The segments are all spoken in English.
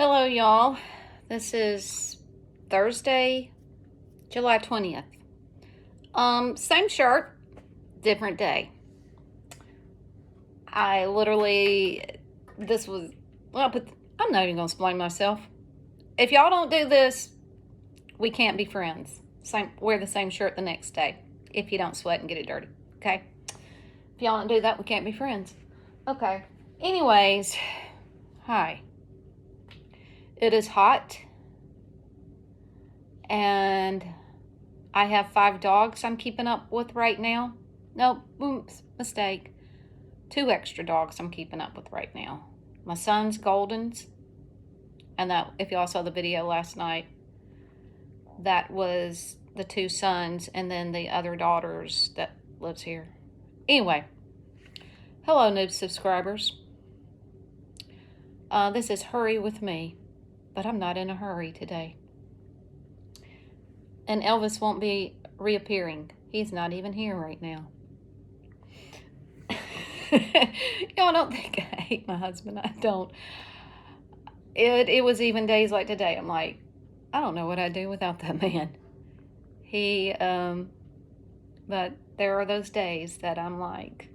Hello, y'all. This is Thursday, July 20th. Same shirt, different day. I literally, this was, well, but I'm not even going to explain myself. If y'all don't do this, we can't be friends. Wear the same shirt the next day if you don't sweat and get it dirty, okay? If y'all don't do that, we can't be friends. Okay. Anyways, hi. It is hot, and I have 5 dogs I'm keeping up with right now. Nope, oops, mistake. 2 extra dogs I'm keeping up with right now. My son's Goldens, and that, if y'all saw the video last night, that was the 2 sons, and then the other daughters that lives here. Anyway, hello new subscribers. This is Hurry With Me, but I'm not in a hurry today. And Elvis won't be reappearing. He's not even here right now. Y'all don't think I hate my husband. I don't. It was even days like today. I'm like, I don't know what I'd do without that man. But there are those days that I'm like,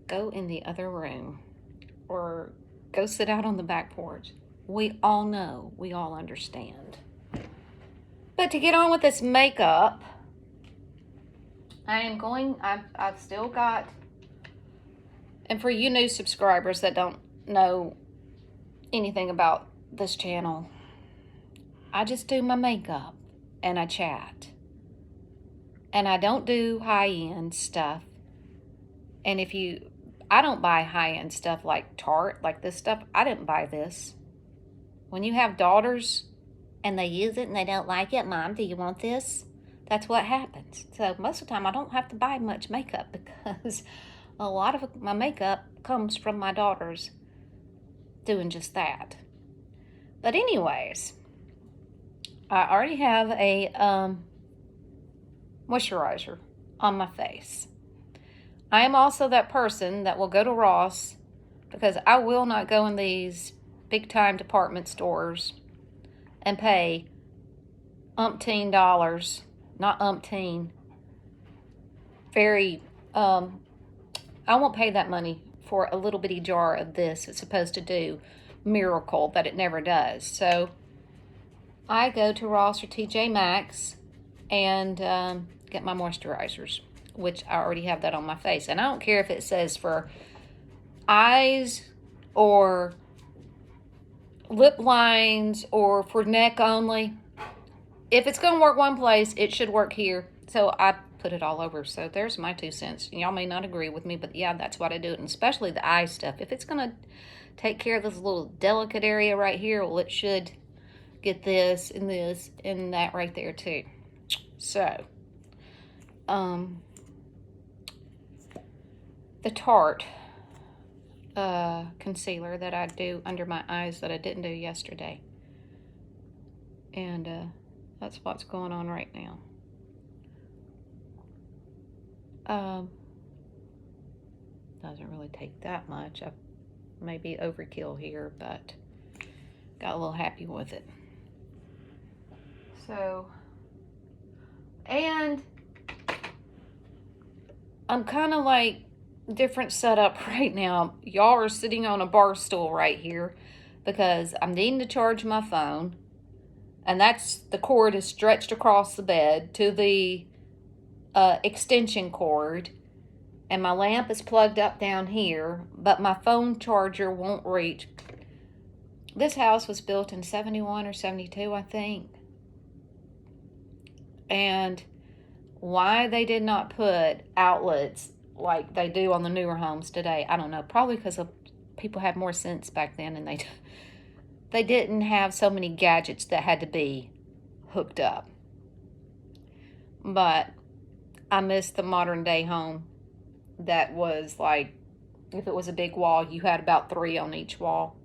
go in the other room or go sit out on the back porch. We all know, we all understand. But to get on with this makeup, I've still got, and for you new subscribers that don't know anything about this channel, I just do my makeup and I chat. And I don't do high-end stuff. And I don't buy high-end stuff like Tarte, like this stuff. I didn't buy this. When you have daughters and they use it and they don't like it, Mom, do you want this? That's what happens. So most of the time I don't have to buy much makeup because a lot of my makeup comes from my daughters doing just that. But anyways, I already have a moisturizer on my face. I am also that person that will go to Ross because I will not go in these big time department stores and pay umpteen dollars, not umpteen, I won't pay that money for a little bitty jar of this. It's supposed to do miracle, but it never does. So I go to Ross or TJ Maxx and get my moisturizers, which I already have that on my face. And I don't care if it says for eyes or lip lines or for neck only. If it's going to work one place, it should work here. So I put it all over. So there's my 2 cents. Y'all may not agree with me, but yeah, that's what I do. And especially the eye stuff. If it's going to take care of this little delicate area right here, well, it should get this and that right there too. So, the Tarte concealer that I do under my eyes that I didn't do yesterday. And that's what's going on right now. Doesn't really take that much. I may be overkill here, but got a little happy with it. So, and I'm kind of like different setup right now. Y'all are sitting on a bar stool right here because I'm needing to charge my phone, and the cord is stretched across the bed to the extension cord, and my lamp is plugged up down here, but my phone charger won't reach. This house was built in 71 or 72, I think. And why they did not put outlets like they do on the newer homes today, I don't know. Probably because people had more sense back then, and they didn't have so many gadgets that had to be hooked up. But I miss the modern day home that was like, if it was a big wall, you had about 3 on each wall.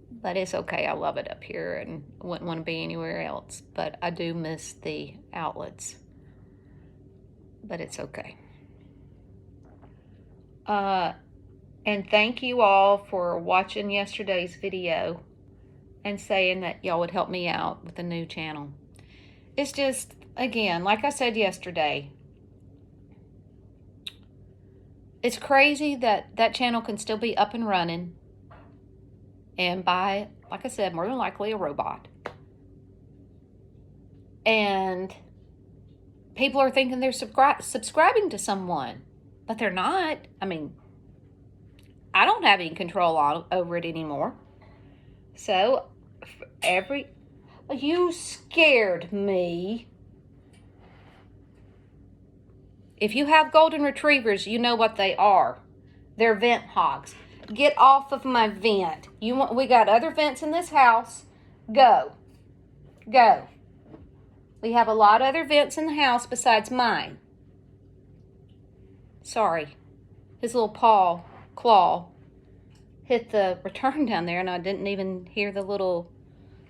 But it's okay. I love it up here and wouldn't want to be anywhere else. But I do miss the outlets. But it's okay. And thank you all for watching yesterday's video and saying that y'all would help me out with the new channel. It's just, again, like I said yesterday, it's crazy that that channel can still be up and running and by, like I said, more than likely a robot. And people are thinking they're subscribing to someone, but they're not. I mean, I don't have any control over it anymore. So, you scared me. If you have golden retrievers, you know what they are. They're vent hogs. Get off of my vent. We got other vents in this house. Go. Go. We have a lot of other vents in the house besides mine. Sorry. His little claw hit the return down there, and I didn't even hear the little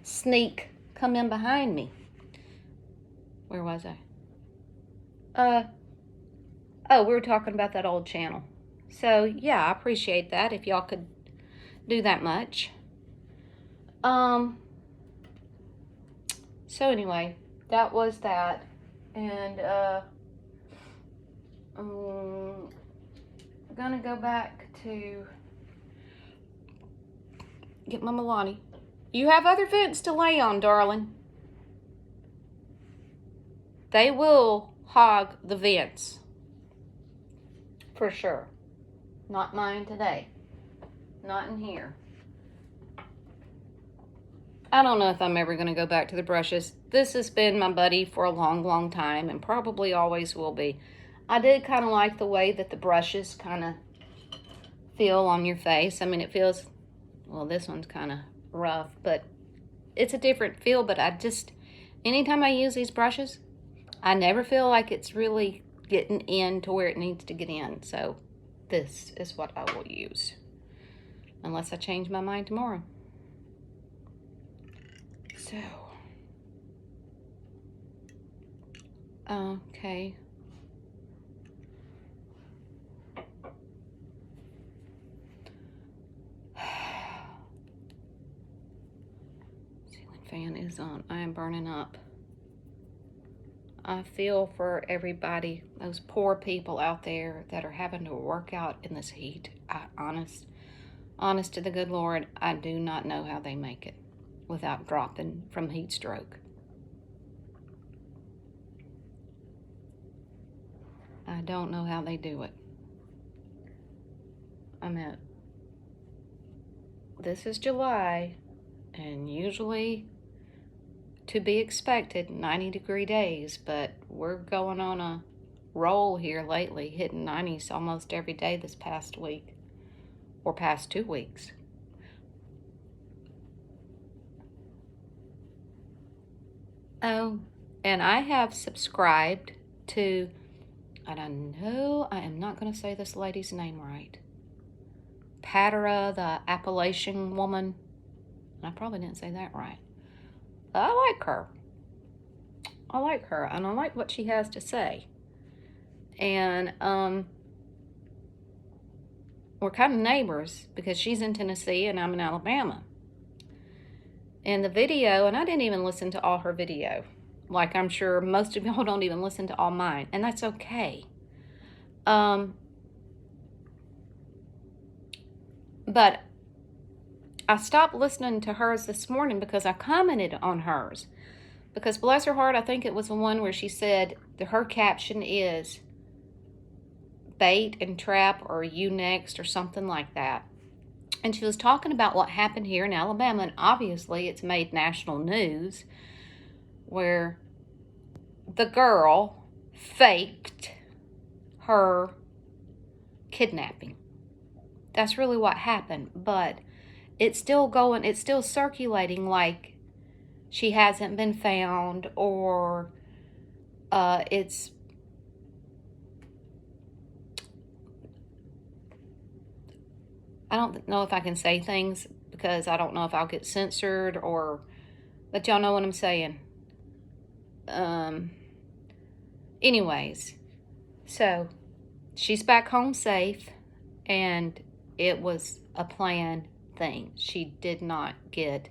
sneak come in behind me. Where was I? Oh, we were talking about that old channel. So, yeah, I appreciate that if y'all could do that much. So anyway, that was that. And, I'm gonna go back to get my Milani. You have other vents to lay on, darling. They will hog the vents. For sure. Not mine today. Not in here. I don't know if I'm ever going to go back to the brushes. This has been my buddy for a long, long time and probably always will be. I did kind of like the way that the brushes kind of feel on your face. I mean, it feels, well, this one's kind of rough, but it's a different feel. But anytime I use these brushes, I never feel like it's really getting in to where it needs to get in. So this is what I will use. Unless I change my mind tomorrow. So. Okay. Ceiling fan is on. I am burning up. I feel for everybody, those poor people out there that are having to work out in this heat. Honest to the good Lord, I do not know how they make it without dropping from heat stroke. I don't know how they do it. This is July, and usually to be expected 90-degree days, but we're going on a roll here lately, hitting 90s almost every day this past week or past 2 weeks. Oh, and I have subscribed to, and I know I am not going to say this lady's name right, Patara, the Appalachian woman. I probably didn't say that right. I like her. And I like what she has to say. And we're kind of neighbors because she's in Tennessee and I'm in Alabama. And the video, and I didn't even listen to all her video. Like I'm sure most of y'all don't even listen to all mine, and that's okay. But I stopped listening to hers this morning because I commented on hers. Because bless her heart, I think it was the one where she said that her caption is bait and trap or you next or something like that. And she was talking about what happened here in Alabama, and obviously it's made national news where the girl faked her kidnapping. That's really what happened, but it's still going, it's still circulating like she hasn't been found or it's I don't know if I can say things because I don't know if I'll get censored but y'all know what I'm saying. Anyways, so she's back home safe, and It was a planned thing. She did not get,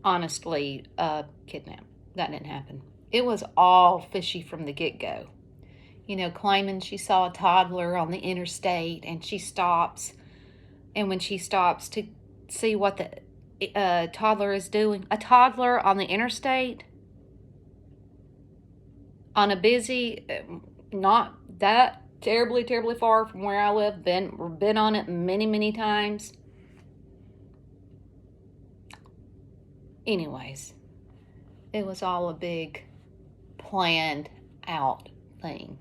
honestly, kidnapped. That didn't happen. It was all fishy from the get-go. Claiming she saw a toddler on the interstate, and she stops. And when she stops to see what the toddler is doing, a toddler on the interstate, on a busy, not that terribly, terribly far from where I live, been on it many, many times. Anyways, it was all a big planned out thing.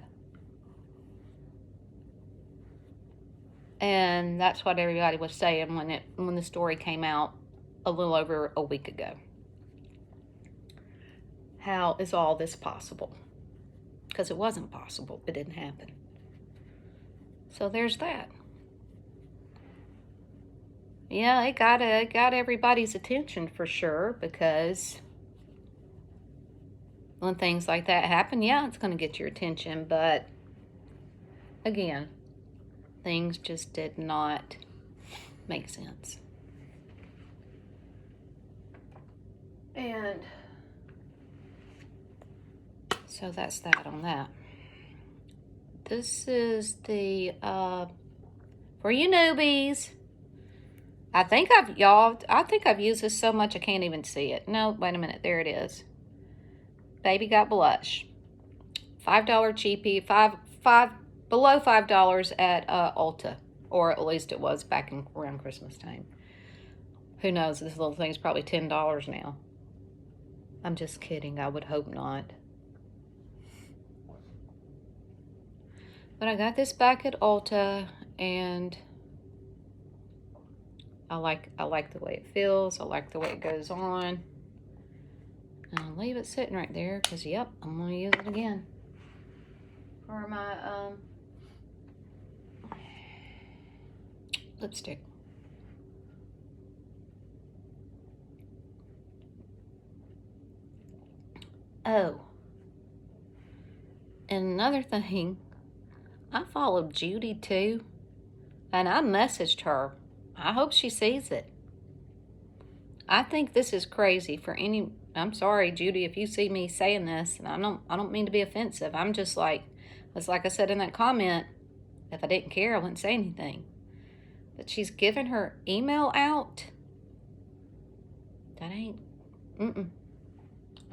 And that's what everybody was saying when the story came out a little over a week ago. How is all this possible? Because it wasn't possible. It didn't happen. So there's that. Yeah, it got everybody's attention for sure, because when things like that happen, yeah, it's going to get your attention. But again, things just did not make sense. And so that's that on that. This is the, for you newbies, I think I've used this so much I can't even see it. No, wait a minute, there it is. Baby Got Blush. $5 cheapie, below $5 at Ulta, or at least it was back around Christmas time. Who knows, this little thing's probably $10 now. I'm just kidding, I would hope not. But I got this back at Ulta, and I like the way it feels. I like the way it goes on. And I'll leave it sitting right there because, yep, I'm going to use it again for my lipstick. Oh, and another thing, I followed Judy too, and I messaged her. I hope she sees it. I think this is crazy for any. I'm sorry, Judy, if you see me saying this, and I don't mean to be offensive. I'm just like, it's like I said in that comment. If I didn't care, I wouldn't say anything. But she's giving her email out. That ain't.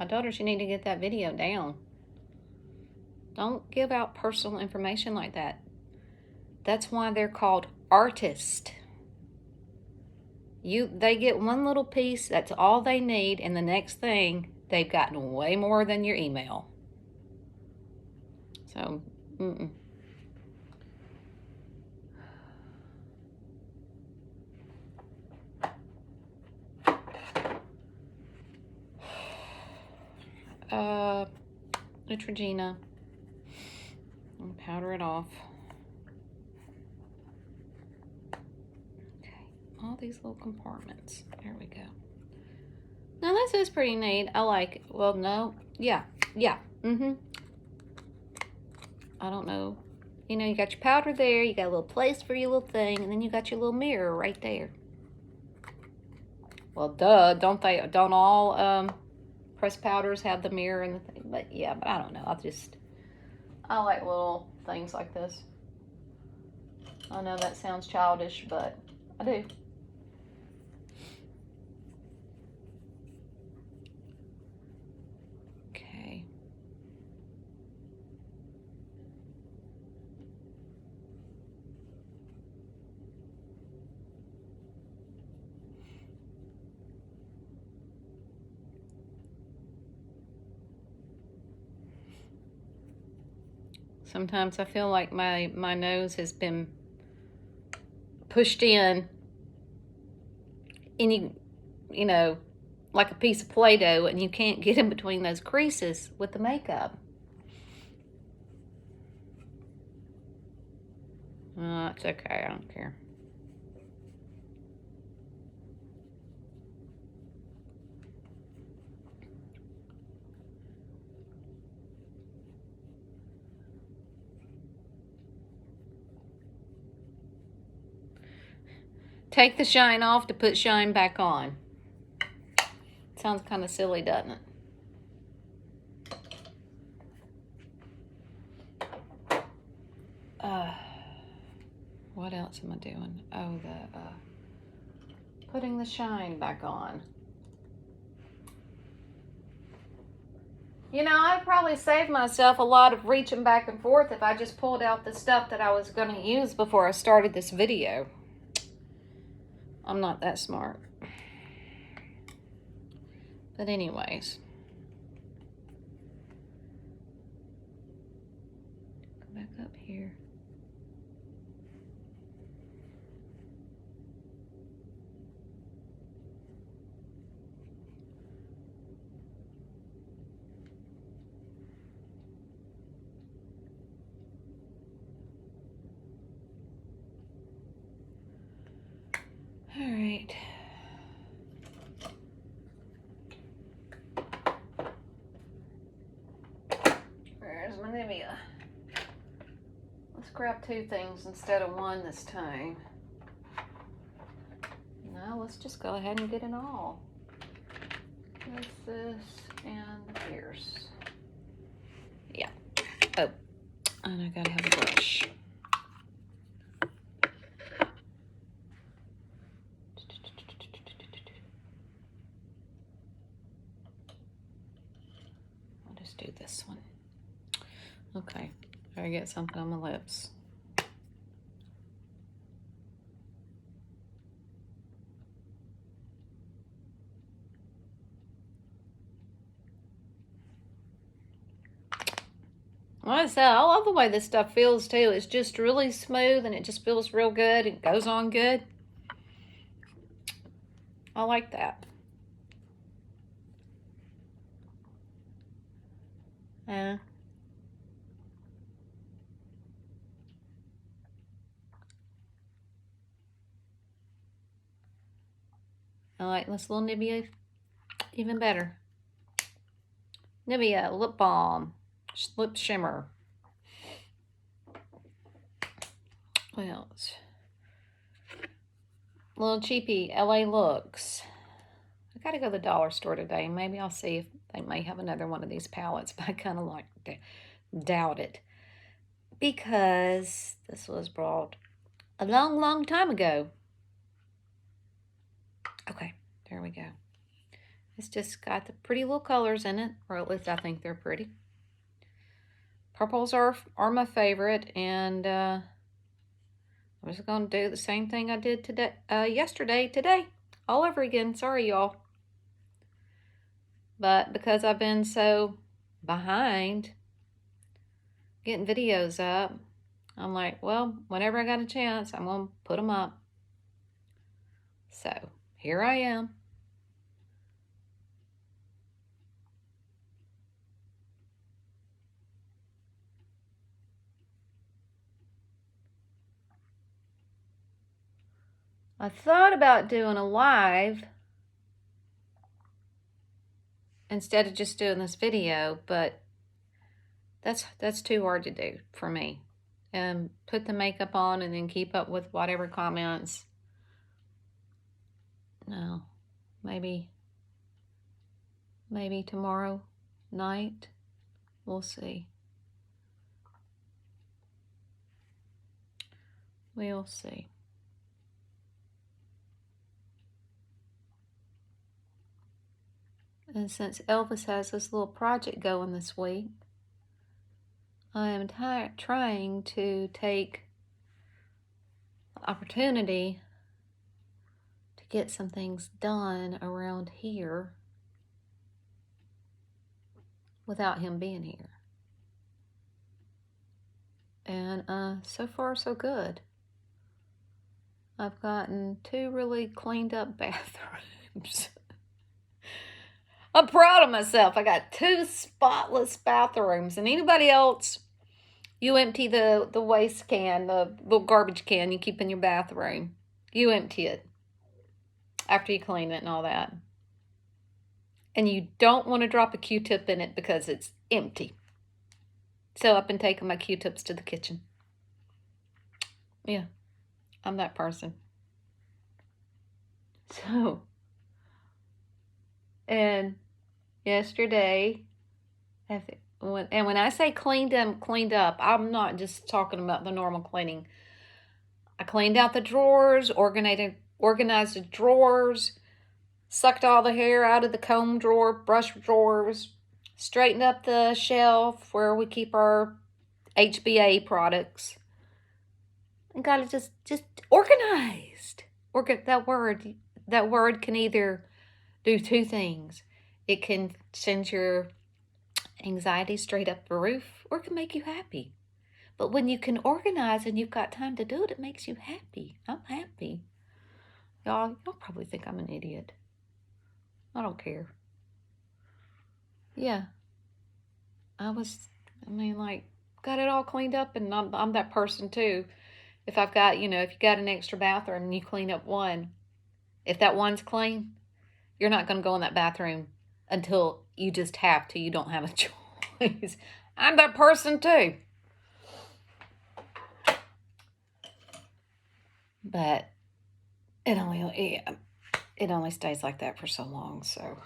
I told her she needed to get that video down. Don't give out personal information like that. That's why they're called artists. They get one little piece, that's all they need, and the next thing, they've gotten way more than your email. So, Neutrogena. And powder it off. Okay, all these little compartments. There we go. Now this is pretty neat. I like it. Well, no. Yeah. I don't know. You got your powder there. You got a little place for your little thing. And then you got your little mirror right there. Well, duh. Don't all pressed powders have the mirror and the thing? But yeah, but I don't know. I like little things like this. I know that sounds childish, but I do. Okay. Sometimes I feel like my nose has been pushed in like a piece of Play-Doh, and you can't get in between those creases with the makeup. It's okay, I don't care. take the shine off to put shine back on. Sounds kind of silly, doesn't it? What else am I doing? Oh, putting the shine back on. You know, I'd probably save myself a lot of reaching back and forth if I just pulled out the stuff that I was going to use before I started this video. I'm not that smart. But anyways. Go back up here. All right. Where's my Nivea? Let's grab 2 things instead of 1 this time. No, let's just go ahead and get it all. There's this and the pierce. Yeah. Oh, and I gotta have a brush. I'll just do this one. Okay, I get something on my lips. Like I said, I love the way this stuff feels too. It's just really smooth and it just feels real good. It goes on good. I like that. Yeah. I like this little Nivea even better. Nivea Lip Balm. Lip Shimmer. What else? Little cheapy LA Looks. I gotta go to the dollar store today. Maybe I'll see if they may have another one of these palettes, but I kind of like to doubt it. Because this was brought a long, long time ago. Okay, there we go. It's just got the pretty little colors in it, or at least I think they're pretty. Purples are my favorite, and I'm just going to do the same thing I did today, all over again. Sorry, y'all. But because I've been so behind getting videos up, I'm like, well, whenever I got a chance, I'm going to put them up. So, here I am. I thought about doing a live instead of just doing this video, but that's too hard to do for me. Put the makeup on and then keep up with whatever comments. No, maybe tomorrow night. We'll see. We'll see. And since Elvis has this little project going this week, I am trying to take the opportunity to get some things done around here without him being here. And so far, so good. I've gotten 2 really cleaned up bathrooms. I'm proud of myself. I got 2 spotless bathrooms. And anybody else, you empty the waste can, the little garbage can you keep in your bathroom. You empty it after you clean it and all that. And you don't want to drop a Q-tip in it because it's empty. So I've been taking my Q-tips to the kitchen. Yeah, I'm that person. So, and yesterday, when I say cleaned up, I'm not just talking about the normal cleaning. I cleaned out the drawers, organized the drawers, sucked all the hair out of the comb drawer, brush drawers, straightened up the shelf where we keep our HBA products, and got it just organized. That word can either do two things. It can send your anxiety straight up the roof, or it can make you happy. But when you can organize and you've got time to do it, it makes you happy. I'm happy. Y'all probably think I'm an idiot. I don't care. Yeah. Got it all cleaned up, and I'm that person too. If I've got, if you got an extra bathroom and you clean up one, if that one's clean, you're not going to go in that bathroom until you just have to. You don't have a choice. I'm that person too. But it only stays like that for so long, so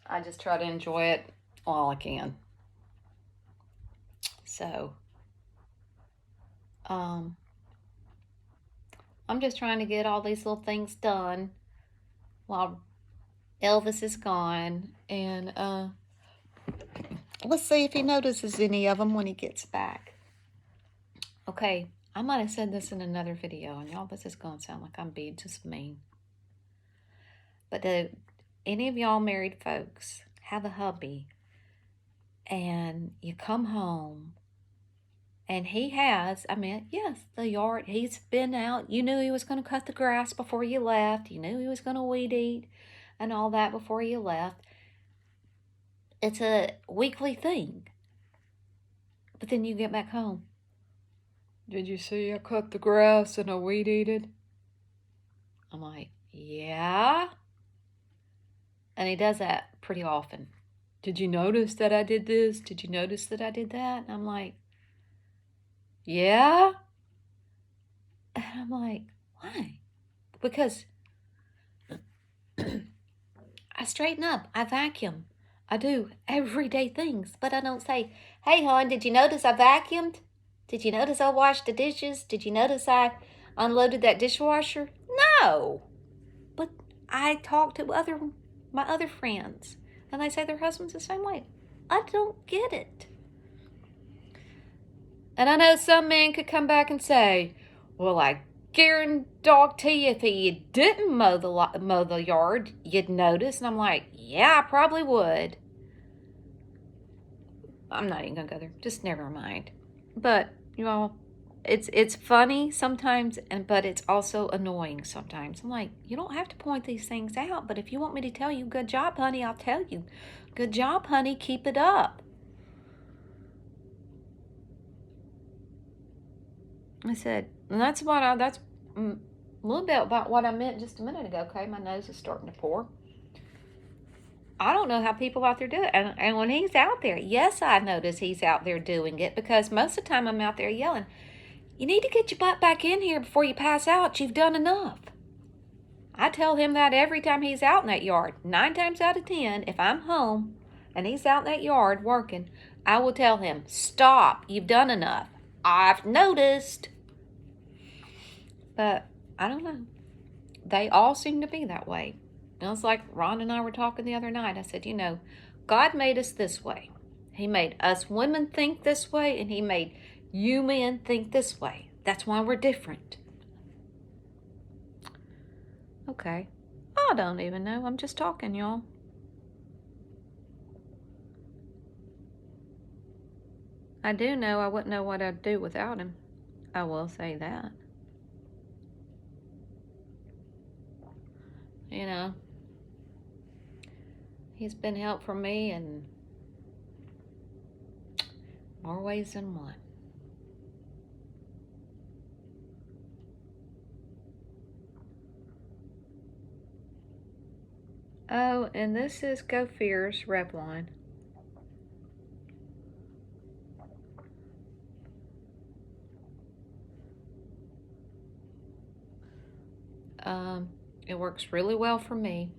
I just try to enjoy it while I can. So, I'm just trying to get all these little things done while Elvis is gone, and let's see if he notices any of them when he gets back. Okay, I might have said this in another video, and y'all, this is going to sound like I'm being just mean. But any of y'all married folks have a hubby, and you come home, and he has, yes, the yard, he's been out. You knew he was going to cut the grass before you left. You knew he was going to weed eat and all that before you left. It's a weekly thing. But then you get back home. Did you see I cut the grass and I weed eated? I'm like, yeah. And he does that pretty often. Did you notice that I did this? Did you notice that I did that? And I'm like, yeah. And I'm like, why? Because I straighten up. I vacuum. I do everyday things. But I don't say, hey, hon, did you notice I vacuumed? Did you notice I washed the dishes? Did you notice I unloaded that dishwasher? No. But I talk to my other friends, and they say their husband's the same way. I don't get it. And I know some men could come back and say, well, I guarantee you if you didn't mow the yard, you'd notice. And I'm like, yeah, I probably would. I'm not even going to go there. Just never mind. But, it's funny sometimes, but it's also annoying sometimes. I'm like, you don't have to point these things out, but if you want me to tell you, good job, honey, I'll tell you. Good job, honey, keep it up. I said, and that's a little bit about what I meant just a minute ago. Okay, my nose is starting to pour. I don't know how people out there do it. And when he's out there, yes, I notice he's out there doing it, because most of the time I'm out there yelling, you need to get your butt back in here before you pass out. You've done enough. I tell him that every time he's out in that yard. 9 times out of 10, if I'm home and he's out in that yard working, I will tell him, stop, you've done enough. I've noticed. But I don't know. They all seem to be that way. And it's like Ron and I were talking the other night. I said, God made us this way. He made us women think this way, and he made you men think this way. That's why we're different. Okay. I don't even know. I'm just talking, y'all. I do know I wouldn't know what I'd do without him. I will say that. He's been help for me in more ways than one. Oh, and this is Go Fierce Revlon. It works really well for me.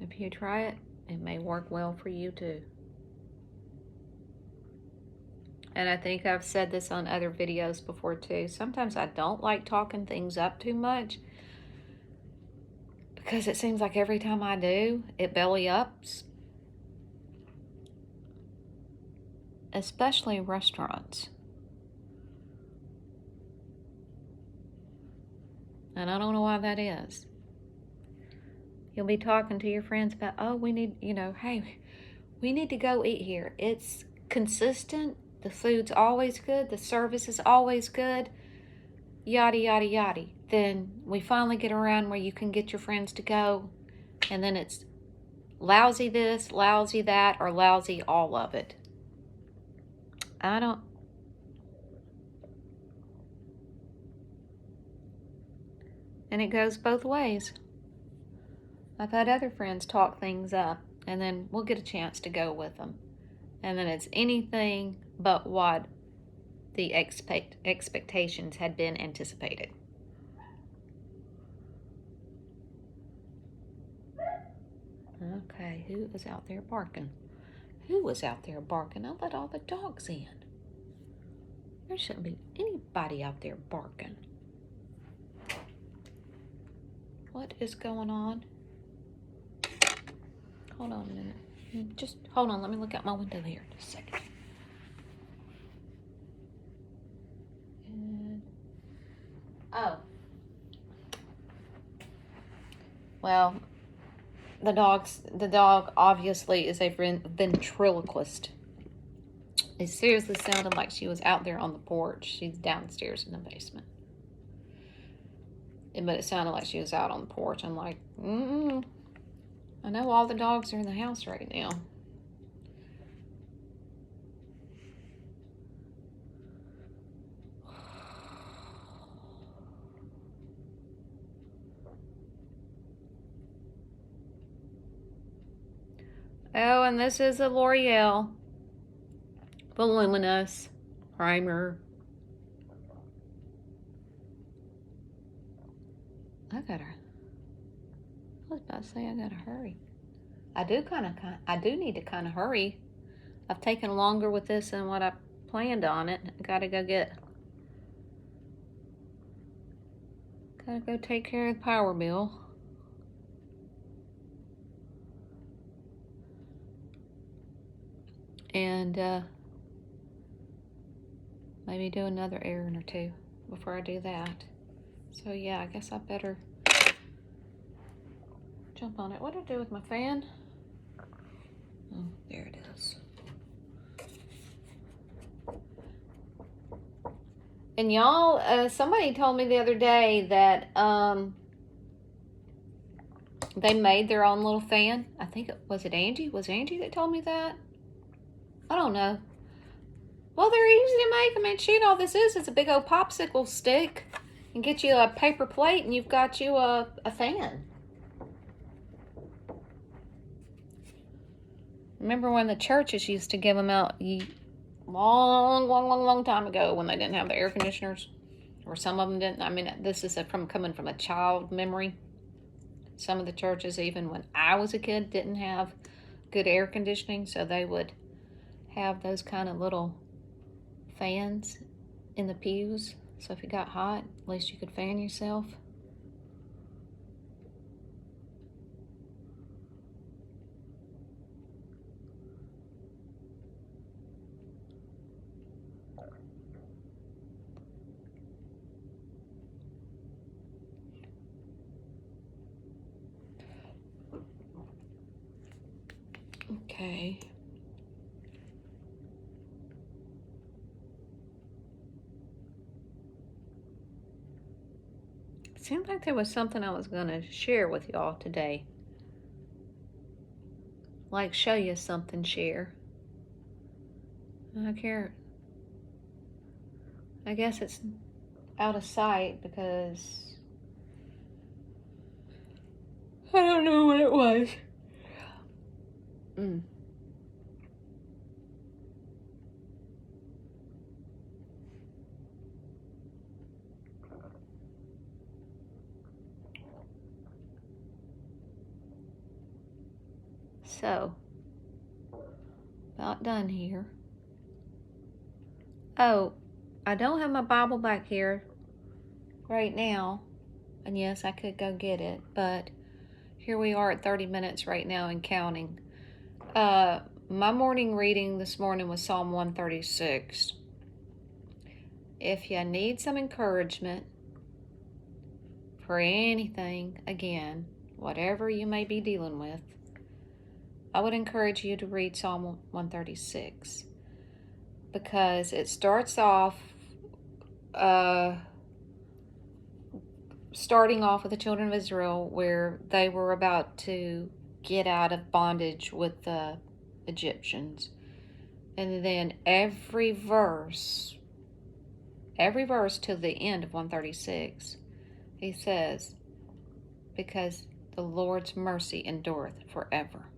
If you try it, it may work well for you too. And I think I've said this on other videos before too. Sometimes I don't like talking things up too much because it seems like every time I do, it belly ups. Especially restaurants. And I don't know why that is. You'll be talking to your friends about, oh, we need, hey, we need to go eat here. It's consistent. The food's always good. The service is always good. Yada, yada, yada. Then we finally get around where you can get your friends to go. And then it's lousy this, lousy that, or lousy all of it. And it goes both ways. I've had other friends talk things up, and then we'll get a chance to go with them. And then it's anything but what the expectations had been anticipated. Okay, who is out there barking? Who was out there barking? I let all the dogs in. There shouldn't be anybody out there barking. What is going on? Hold on a minute. Just hold on. Let me look out my window here. Just a second. Oh. Well, the dog obviously is a ventriloquist. It seriously sounded like she was out there on the porch. She's downstairs in the basement. But it sounded like she was out on the porch. I'm like, I know all the dogs are in the house right now. Oh, and this is a L'Oreal Voluminous Primer. I was about to say I gotta hurry. I do need to kind of hurry. I've taken longer with this than what I planned on it. Gotta go take care of the power bill. And maybe do another errand or two before I do that. So yeah, I guess I better jump on it. What do I do with my fan? Oh, there it is. And y'all, somebody told me the other day that they made their own little fan. I think was it Angie? Was Angie that told me that? I don't know. Well, they're easy to make. I mean, shoot, all this is a big old popsicle stick. And get you a paper plate and you've got you a fan. Remember when the churches used to give them out long time ago when they didn't have the air conditioners? Or some of them didn't. I mean, this is coming from a child memory. Some of the churches, even when I was a kid, didn't have good air conditioning. So they would have those kind of little fans in the pews. So if it got hot, at least you could fan yourself. Okay. Seemed like there was something I was going to share with y'all today. Like show you something, share. I care. I guess it's out of sight because I don't know what it was. So, about done here. Oh, I don't have my Bible back here right now. And yes, I could go get it, but here we are at 30 minutes right now and counting. My morning reading this morning was Psalm 136. If you need some encouragement for anything, again, whatever you may be dealing with, I would encourage you to read Psalm 136 because it starts off starting off with the children of Israel where they were about to get out of bondage with the Egyptians. And then every verse to the end of 136, he says, because the Lord's mercy endureth forever.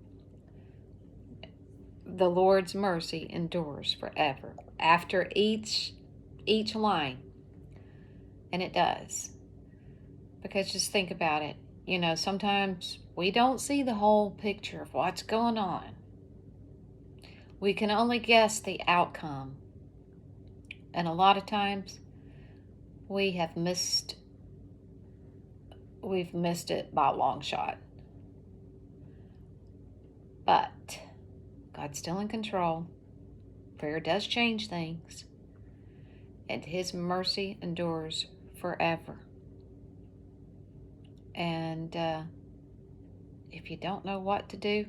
The Lord's mercy endures forever. After each line. And it does. Because just think about it. You know, sometimes we don't see the whole picture of what's going on. We can only guess the outcome. And a lot of times we've missed it by a long shot. But God's still in control. Prayer does change things. And His mercy endures forever. And if you don't know what to do,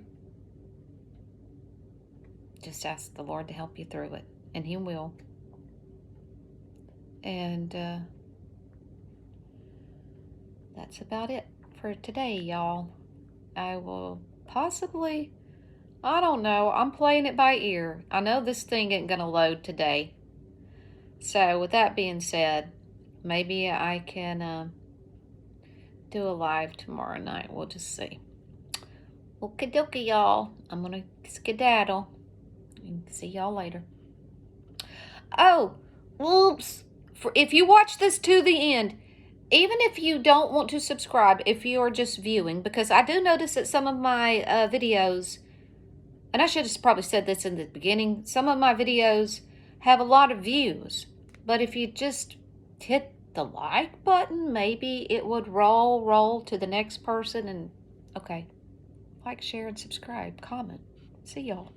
just ask the Lord to help you through it. And He will. And that's about it for today, y'all. I will possibly, I don't know, I'm playing it by ear. I know this thing ain't going to load today. So with that being said, maybe I can do a live tomorrow night. We'll just see. Okie dokie, y'all. I'm going to skedaddle. And see y'all later. Oh, oops. If you watch this to the end, even if you don't want to subscribe, if you are just viewing, because I do notice that some of my videos, and I should have probably said this in the beginning, some of my videos have a lot of views. But if you just hit the like button, maybe it would roll to the next person. And okay, like, share, and subscribe, comment. See y'all.